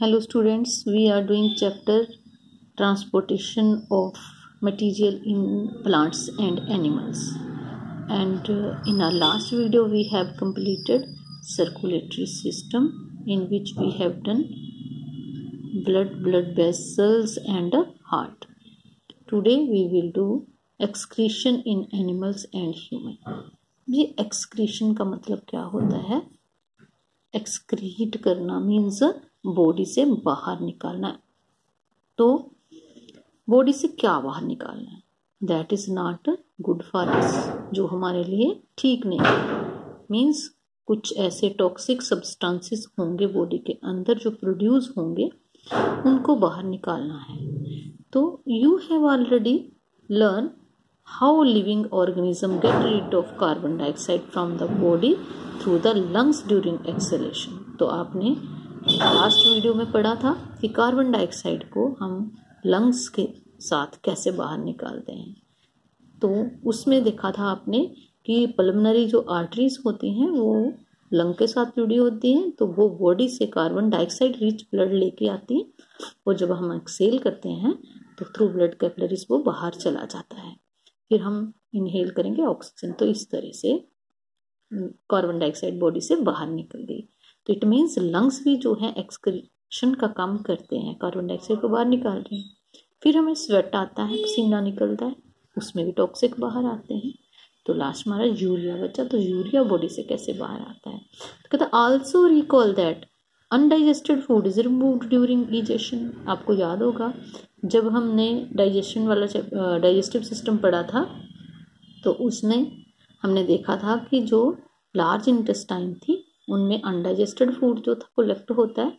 Hello students, we are doing chapter transportation of material in plants and animals, and in our last video we have completed circulatory system, in which we have done blood vessels and heart. Today we will do excretion in animals and human. ये excretion का मतलब क्या होता है? Excrete करना means body से बाहर निकालना। तो बॉडी से क्या बाहर निकालना है? That is not good for us, जो हमारे लिए ठीक नहीं है। मीन्स कुछ ऐसे टॉक्सिक सब्सटेंसेस होंगे बॉडी के अंदर जो प्रोड्यूस होंगे, उनको बाहर निकालना है। तो you have already learn how living organism get rid of carbon dioxide from the body through the lungs during exhalation. तो आपने लास्ट वीडियो में पढ़ा था कि कार्बन डाइऑक्साइड को हम लंग्स के साथ कैसे बाहर निकालते हैं। तो उसमें देखा था आपने कि पल्मोनरी जो आर्टरीज होती हैं वो लंग के साथ जुड़ी होती हैं, तो वो बॉडी से कार्बन डाइऑक्साइड रिच ब्लड लेके आती है, और जब हम एक्सहेल करते हैं तो थ्रू ब्लड कैपिलरीज वो बाहर चला जाता है। फिर हम इनहेल करेंगे ऑक्सीजन। तो इस तरह से कार्बन डाइऑक्साइड बॉडी से बाहर निकल गई। तो इट मीन्स लंग्स भी जो है एक्सक्रीशन का काम करते हैं, कार्बन डाइऑक्साइड को बाहर निकाल रहे हैं। फिर हमें स्वेट आता है, पसीना निकलता है, उसमें भी टॉक्सिक बाहर आते हैं। तो लास्ट हमारा यूरिया बचा। तो यूरिया बॉडी से कैसे बाहर आता है? तो कहता also recall that undigested food is removed during digestion. आपको याद होगा जब हमने डाइजेशन वाला डाइजेस्टिव सिस्टम पढ़ा था, तो उसमें हमने देखा था कि जो लार्ज इंटेस्टाइन थी उनमें अनडाइजेस्टेड फूड जो था कलेक्ट होता है,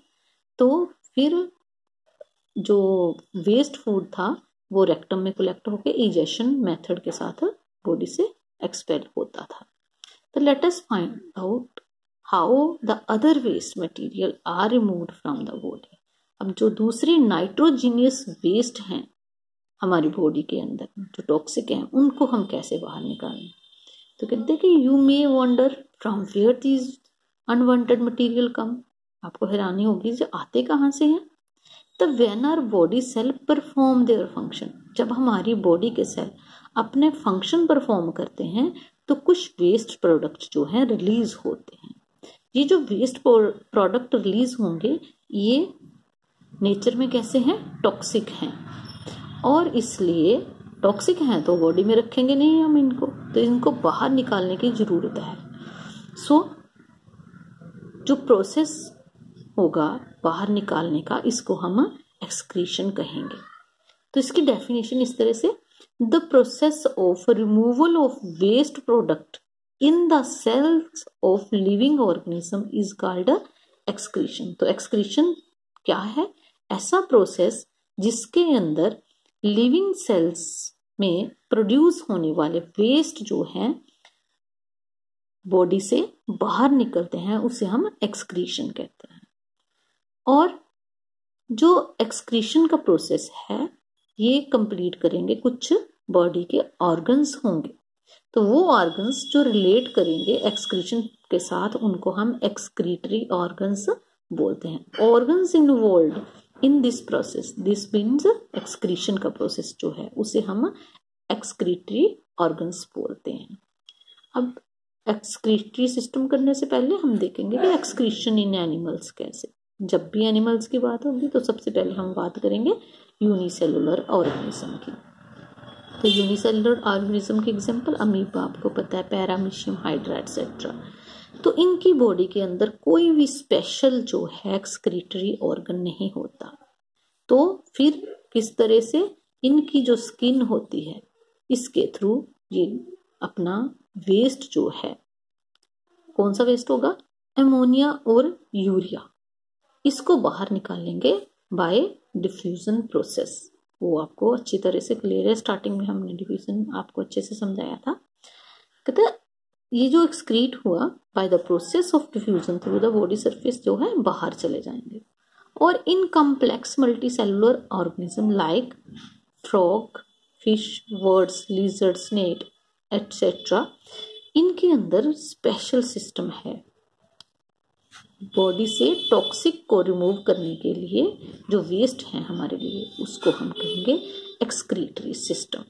तो फिर जो वेस्ट फूड था वो रेक्टम में कलेक्ट होकर इजेशन मेथड के साथ बॉडी से एक्सपेल होता था। तो let us find out how the other waste material are removed from the body. अब जो दूसरे नाइट्रोजीनियस वेस्ट हैं हमारी बॉडी के अंदर जो टॉक्सिक हैं, उनको हम कैसे बाहर निकालें? तो कहते हैं कि you may wonder from where these unwanted material come. आपको हैरानी होगी जो आते कहाँ से हैं। तो when our body cell perform their function, जब हमारी बॉडी के सेल अपने फंक्शन परफॉर्म करते हैं तो कुछ वेस्ट प्रोडक्ट जो हैं रिलीज होते हैं। ये जो वेस्ट प्रोडक्ट रिलीज होंगे ये नेचर में कैसे हैं? टॉक्सिक हैं, और इसलिए टॉक्सिक हैं तो बॉडी में रखेंगे नहीं हम इनको, तो इनको बाहर निकालने की जरूरत है। सो जो प्रोसेस होगा बाहर निकालने का, इसको हम एक्सक्रीशन कहेंगे। तो इसकी डेफिनेशन इस तरह से, the process of removal of waste product in the cells of living organism is called excretion. तो एक्सक्रीशन क्या है? ऐसा प्रोसेस जिसके अंदर लिविंग सेल्स में प्रोड्यूस होने वाले वेस्ट जो हैं बॉडी से बाहर निकलते हैं, उसे हम एक्सक्रीशन कहते हैं। और जो एक्सक्रीशन का प्रोसेस है ये कंप्लीट करेंगे कुछ बॉडी के ऑर्गन्स होंगे। तो वो ऑर्गन्स जो रिलेट करेंगे एक्सक्रीशन के साथ, उनको हम एक्सक्रीटरी ऑर्गन्स बोलते हैं। Organs involved in this process, this means excretion का प्रोसेस जो है उसे हम एक्सक्रीटरी ऑर्गन्स बोलते हैं। अब एक्सक्रीटरी सिस्टम करने से पहले हम देखेंगे कि एक्सक्रीशन इन एनिमल्स कैसे। जब भी एनिमल्स की बात होगी तो सबसे पहले हम बात करेंगे यूनिसेलुलर ऑर्गेनिज्म की। तो यूनिसेलुलर ऑर्गेनिज्म की एग्जांपल अमीबा, आपको पता है, पैरामीशियम, हाइड्रा एटसेट्रा। तो इनकी बॉडी के अंदर कोई भी स्पेशल जो है एक्सक्रीटरी ऑर्गन नहीं होता। तो फिर किस तरह से इनकी जो स्किन होती है इसके थ्रू ये अपना वेस्ट जो है, कौन सा वेस्ट होगा? अमोनिया और यूरिया, इसको बाहर निकालेंगे बाय डिफ्यूजन प्रोसेस। वो आपको अच्छी तरह से क्लियर है, स्टार्टिंग में हमने डिफ्यूजन आपको अच्छे से समझाया था। कहते ये जो एक्सक्रीट हुआ by the process of diffusion through the body surface जो है बाहर चले जाएंगे। और इन complex multicellular organism like frog, fish, birds, lizard, snake etcetera, इनके अंदर स्पेशल सिस्टम है बॉडी से टॉक्सिक को रिमूव करने के लिए जो वेस्ट है हमारे लिए, उसको हम कहेंगे एक्सक्रीटरी सिस्टम।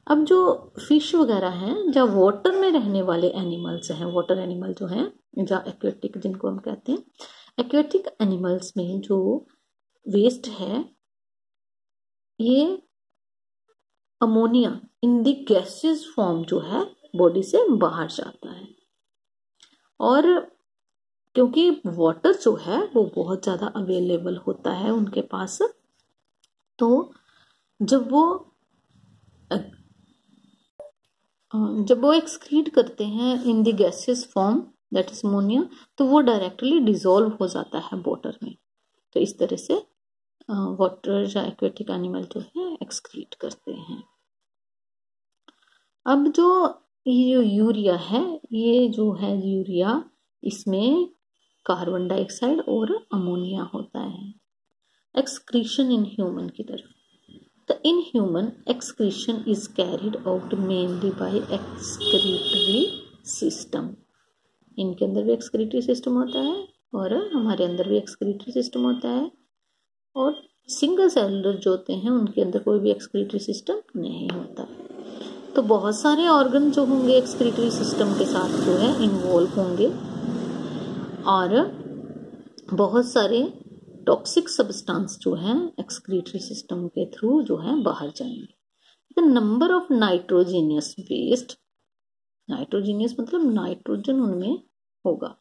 अब जो फिश वगैरह हैं, जहाँ वाटर में रहने वाले एनिमल्स हैं, वाटर एनिमल जो हैं, या एक्वेटिक जिनको हम कहते हैं, एक्वेटिक एनिमल्स में जो वेस्ट है ये ammonia in the gases form जो है बॉडी से बाहर जाता है। और क्योंकि वाटर जो है वो बहुत ज़्यादा अवेलेबल होता है उनके पास, तो जब वो एक्सक्रीट करते हैं in the gases form that is ammonia, तो वो डायरेक्टली डिसॉल्व हो जाता है वाटर में। तो इस तरह से वाटर या एक्वेटिक एनिमल जो है एक्सक्रीट करते हैं। अब जो ये यूरिया है, ये जो है यूरिया, इसमें कार्बन डाइऑक्साइड और अमोनिया होता है। एक्सक्रीशन इन ह्यूमन की तरफ, तो in human excretion is carried out mainly by excretory system. इनके अंदर भी एक्सक्रीटरी सिस्टम होता है और हमारे अंदर भी एक्सक्रीटरी सिस्टम होता है। और सिंगल सेलुलर जो होते हैं उनके अंदर कोई भी एक्सक्रीटरी सिस्टम नहीं होता। तो बहुत सारे ऑर्गन जो होंगे एक्सक्रीटरी सिस्टम के साथ जो है इन्वॉल्व होंगे और बहुत सारे टॉक्सिक सब्सटेंस जो है एक्सक्रीटरी सिस्टम के थ्रू जो है बाहर जाएंगे। The number of nitrogenous waste, nitrogenous मतलब नाइट्रोजन उनमें होगा,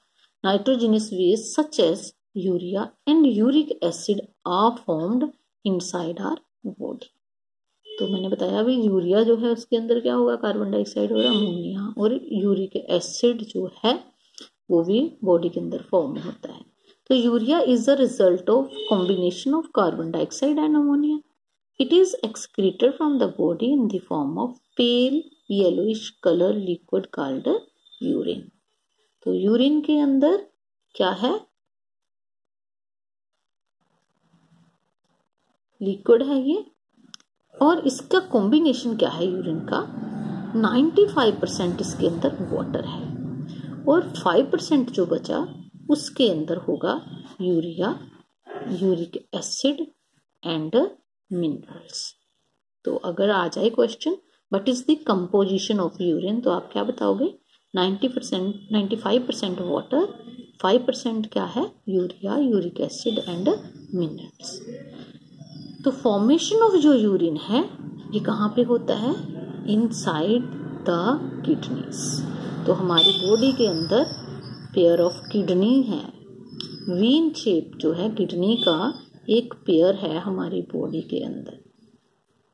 nitrogenous waste such as urea and uric acid are formed inside our body. तो मैंने बताया भी यूरिया जो है उसके अंदर क्या होगा, कार्बन डाइऑक्साइड और अमोनिया, और यूरिक एसिड जो है वो भी बॉडी के अंदर फॉर्म होता है। तो urea is the result of combination of carbon dioxide and ammonia. It is excreted from the body in the form of pale yellowish colour liquid called urine. तो यूरिन के अंदर क्या है, लिक्विड है ये, और इसका कॉम्बिनेशन क्या है यूरिन का, 95% इसके अंदर वाटर है और 5% जो बचा उसके अंदर होगा urea, uric acid and minerals. तो अगर आ जाए question what is the composition of urine, तो आप क्या बताओगे, 95% वाटर, 5% क्या है, urea, uric acid and minerals. तो फॉर्मेशन ऑफ जो यूरिन है ये कहाँ पे होता है, इनसाइड द किडनीज। तो हमारी बॉडी के अंदर पेयर ऑफ किडनी है, वीन शेप जो है किडनी का एक पेयर है हमारी बॉडी के अंदर,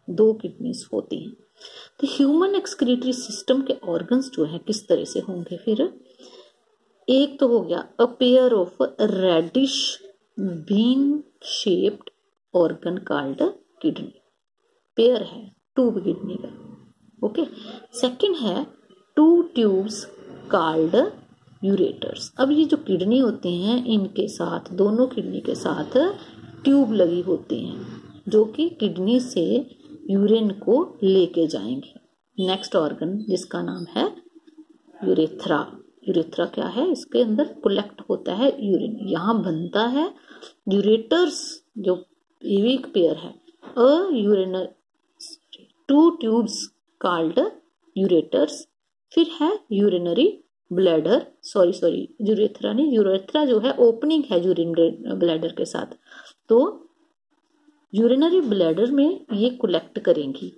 2 किडनीज होती हैं। तो ह्यूमन एक्सक्रीटरी सिस्टम के ऑर्गन्स जो है किस तरह से होंगे, फिर एक तो हो गया a pair of reddish bean shaped organ called kidney, pair है ट्यूब किडनी का, ओके। सेकंड है 2 ट्यूब्स कॉल्ड यूरेटर्स। अब ये जो किडनी होती हैं इनके साथ, दोनों किडनी के साथ ट्यूब लगी होती हैं जो कि किडनी से यूरिन को लेके जाएंगे। नेक्स्ट ऑर्गन जिसका नाम है यूरेथ्रा। यूरेथ्रा क्या है, इसके अंदर कलेक्ट होता है यूरिन, यहाँ बनता है यूरेटर्स, जो ये भी एक पेयर है, अ यूरिनर 2 ट्यूब्स कॉल्ड यूरेटर्स। फिर है यूरिनरी ब्लैडर, सॉरी यूरेथ्रा नहीं, यूरेथ्रा जो है ओपनिंग है यूरिन ब्लैडर के साथ, तो यूरिनरी ब्लैडर में ये कलेक्ट करेंगी।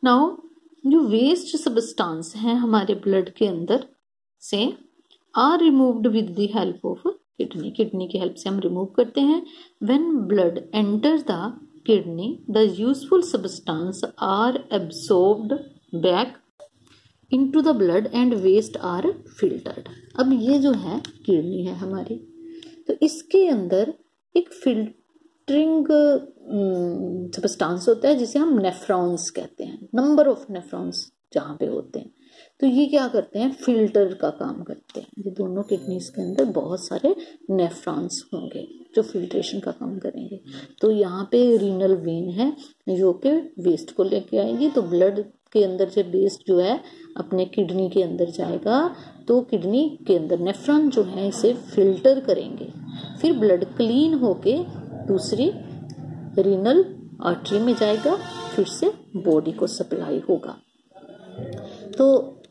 नाउ जो वेस्ट सब्सटेंस हैं हमारे ब्लड के अंदर से are removed with the help of kidney, kidney की हेल्प से हम रिमूव करते हैं। When blood enters the kidney the useful substance are absorbed back into the blood and waste are filtered. अब ये जो है किडनी है हमारी, तो इसके अंदर एक फिल्टरिंग सब्सटेंस होता है जिसे हम नेफ्रॉन्स कहते हैं, नंबर ऑफ नेफ्रॉन्स जहाँ पे होते हैं, तो ये क्या करते हैं, फिल्टर का काम करते हैं। ये दोनों किडनीज के अंदर बहुत सारे नेफ्रॉन्स होंगे जो फिल्ट्रेशन का काम करेंगे। तो यहाँ पे रीनल वेन है जो कि वेस्ट को लेके आएगी, तो ब्लड के अंदर जब वेस्ट जो है अपने किडनी के अंदर जाएगा तो किडनी के अंदर नेफ्रॉन जो है इसे फिल्टर करेंगे, फिर ब्लड क्लीन होके दूसरी रीनल आर्टरी में जाएगा, फिर से बॉडी को सप्लाई होगा। तो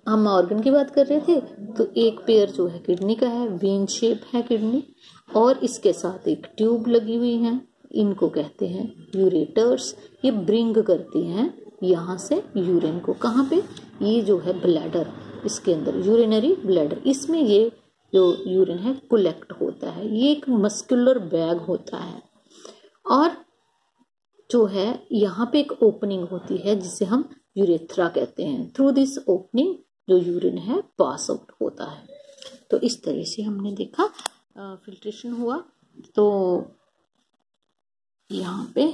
हम ऑर्गन की बात कर रहे थे, तो एक पेयर जो है किडनी का है, वेन शेप है किडनी, और इसके साथ एक ट्यूब लगी हुई है, इनको कहते हैं यूरेटर्स। ये ब्रिंग करती हैं यहाँ से यूरिन को, कहाँ पे, ये जो है ब्लैडर, इसके अंदर यूरिनरी ब्लैडर, इसमें ये जो यूरिन है कलेक्ट होता है। ये एक मस्कुलर बैग होता है, और जो है यहाँ पे एक ओपनिंग होती है जिसे हम यूरेथ्रा कहते हैं। थ्रू दिस ओपनिंग जो यूरिन है पास आउट होता है। तो इस तरह से हमने देखा फिल्ट्रेशन हुआ। तो यहाँ पे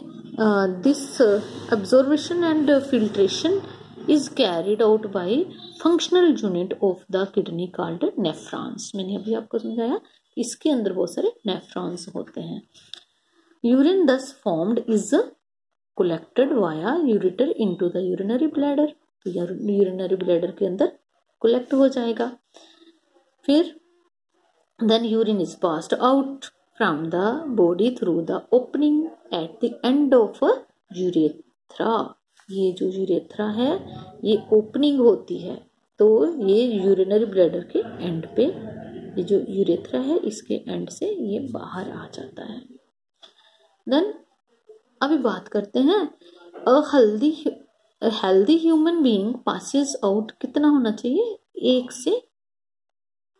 this absorption and filtration is carried out by functional unit of the kidney called nephrons. मैंने अभी आपको समझाया, इसके अंदर बहुत सारे नेफ्रॉन्स होते हैं। Urine thus formed is collected via ureter into the urinary bladder. तो यूरिनरी ब्लैडर के अंदर कलेक्ट हो जाएगा। फिर then urine is passed out from the body through the opening at the end of urethra। ये जो यूरेथ्रा है ये ओपनिंग होती है, तो ये यूरिनरी ब्लैडर के एंड पे, ये जो यूरेथ्रा है इसके एंड से ये बाहर आ जाता है। देन अभी बात करते हैं healthy human being passes out कितना होना चाहिए, 1 से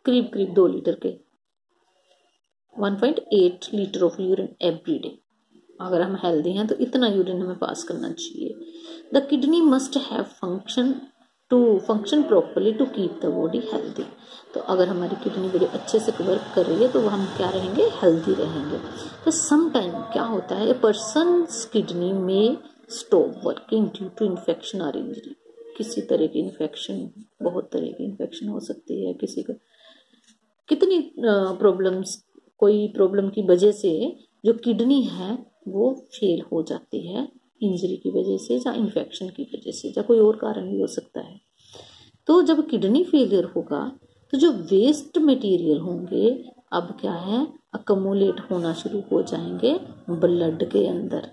करीब 2 लीटर के 1.8 litre of urine every day. अगर हम हेल्दी हैं तो इतना यूरिन हमें पास करना चाहिए। The kidney must have function properly to keep the body healthy. तो अगर हमारी किडनी बड़े अच्छे से वर्क कर रही है तो हम क्या रहेंगे, हेल्दी रहेंगे। तो सम टाइम क्या होता है, ए पर्सन्स किडनी में stop working due to infection और इंजरी। किसी तरह की इन्फेक्शन, बहुत तरह की इन्फेक्शन हो सकती है, किसी का कितनी प्रॉब्लम्स, कोई प्रॉब्लम की वजह से जो किडनी है वो फेल हो जाती है, इंजरी की वजह से या इन्फेक्शन की वजह से, या कोई और कारण भी हो सकता है। तो जब किडनी फेलियर होगा तो जो वेस्ट मटेरियल होंगे अब क्या है, अकमुलेट होना शुरू हो जाएंगे ब्लड के अंदर।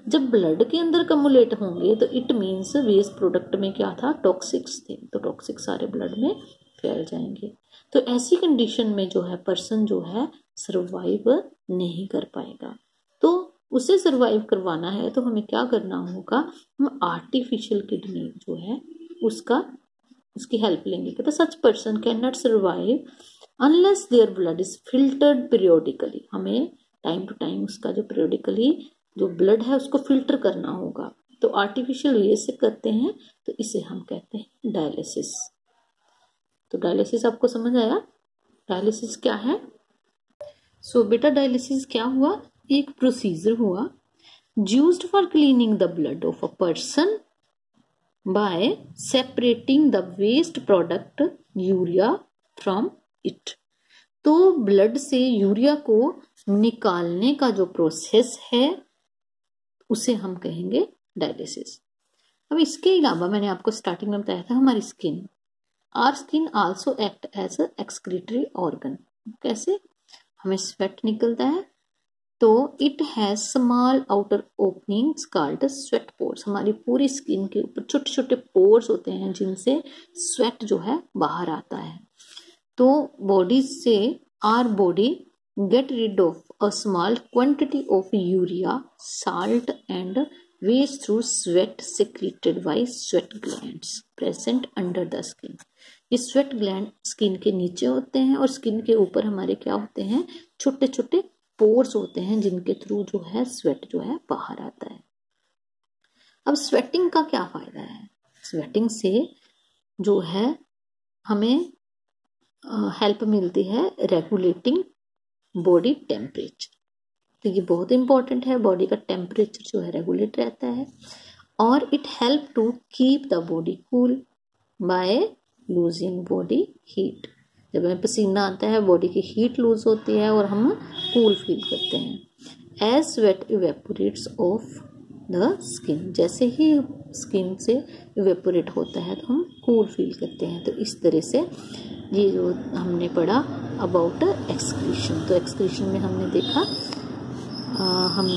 जब ब्लड के अंदर कमुलेट होंगे तो इट मीन्स वेस्ट प्रोडक्ट में क्या था, टॉक्सिक्स थे, तो टॉक्सिक सारे ब्लड में फैल जाएंगे। तो ऐसी कंडीशन में जो है पर्सन जो है सर्वाइव नहीं कर पाएगा। तो उसे सर्वाइव करवाना है तो हमें क्या करना होगा, हम आर्टिफिशियल किडनी जो है उसकी हेल्प लेंगे। तो such person can not survive unless their blood is filtered periodically. हमें टाइम टू टाइम उसका जो पीरियोडिकली जो ब्लड है उसको फिल्टर करना होगा। तो आर्टिफिशियल वे से करते हैं, तो इसे हम कहते हैं डायलिसिस। तो डायलिसिस आपको समझ आया, डायलिसिस क्या है। सो बेटा डायलिसिस क्या हुआ, एक प्रोसीजर हुआ used for cleaning the blood of a person by separating the waste product urea from it. तो ब्लड से यूरिया को निकालने का जो प्रोसेस है उसे हम कहेंगे डायलिसिस। अब इसके अलावा मैंने आपको स्टार्टिंग में बताया था हमारी skin, our skin also act as a excretory organ. कैसे, हमें स्वेट निकलता है तो it has small outer openings called sweat pores. हमारी पूरी स्किन के ऊपर छोटे छोटे पोर्स होते हैं जिनसे स्वेट जो है बाहर आता है। तो बॉडी से our body get rid of a small quantity of urea, salt and waste through sweat secreted by sweat glands present under the skin। ये sweat gland स्किन के नीचे होते हैं और स्किन के ऊपर हमारे क्या होते हैं, छोटे छोटे पोर्स होते हैं जिनके थ्रू जो है स्वेट जो है बाहर आता है। अब स्वेटिंग का क्या फायदा है, स्वेटिंग से जो है हमें हेल्प मिलती है रेगुलेटिंग बॉडी टेम्परेचर। तो ये बहुत इंपॉर्टेंट है, बॉडी का टेम्परेचर जो है रेगुलेट रहता है। और it help to keep the body cool by losing body heat. जब हमें पसीना आता है बॉडी की हीट लूज होती है और हम कूल फील करते हैं। As sweat evaporates off the skin. जैसे ही स्किन से इवेपोरेट होता है तो हम कूल फील करते हैं। तो इस तरह से ये जो हमने पढ़ा अबाउट एक्सक्रीशन। तो एक्सक्रीशन में हमने देखा हम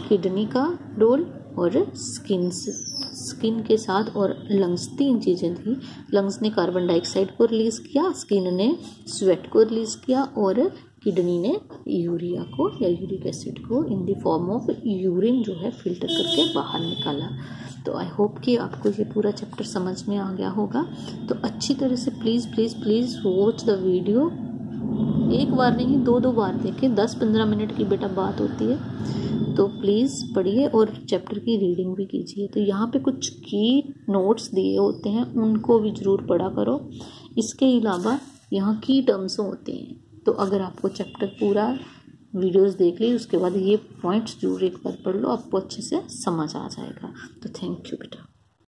किडनी का रोल और स्किन के साथ और लंग्स, 3 चीज़ें थी। लंग्स ने कार्बन डाइऑक्साइड को रिलीज़ किया, स्किन ने स्वेट को रिलीज़ किया और किडनी ने यूरिया को या यूरिक एसिड को इन द फॉर्म ऑफ यूरिन जो है फिल्टर करके बाहर निकाला। तो आई होप कि आपको ये पूरा चैप्टर समझ में आ गया होगा। तो अच्छी तरह से please please please watch the video. एक बार नहीं 2 बार देखें, 10-15 मिनट की बेटा बात होती है। तो प्लीज़ पढ़िए और चैप्टर की रीडिंग भी कीजिए। तो यहाँ पे कुछ की नोट्स दिए होते हैं, उनको भी ज़रूर पढ़ा करो। इसके अलावा यहाँ की टर्म्स होते हैं, तो अगर आपको चैप्टर पूरा वीडियोस देख ली उसके बाद ये पॉइंट्स जरूर एक बार पढ़ लो, आपको अच्छे से समझ आ जाएगा। तो थैंक यू बेटा।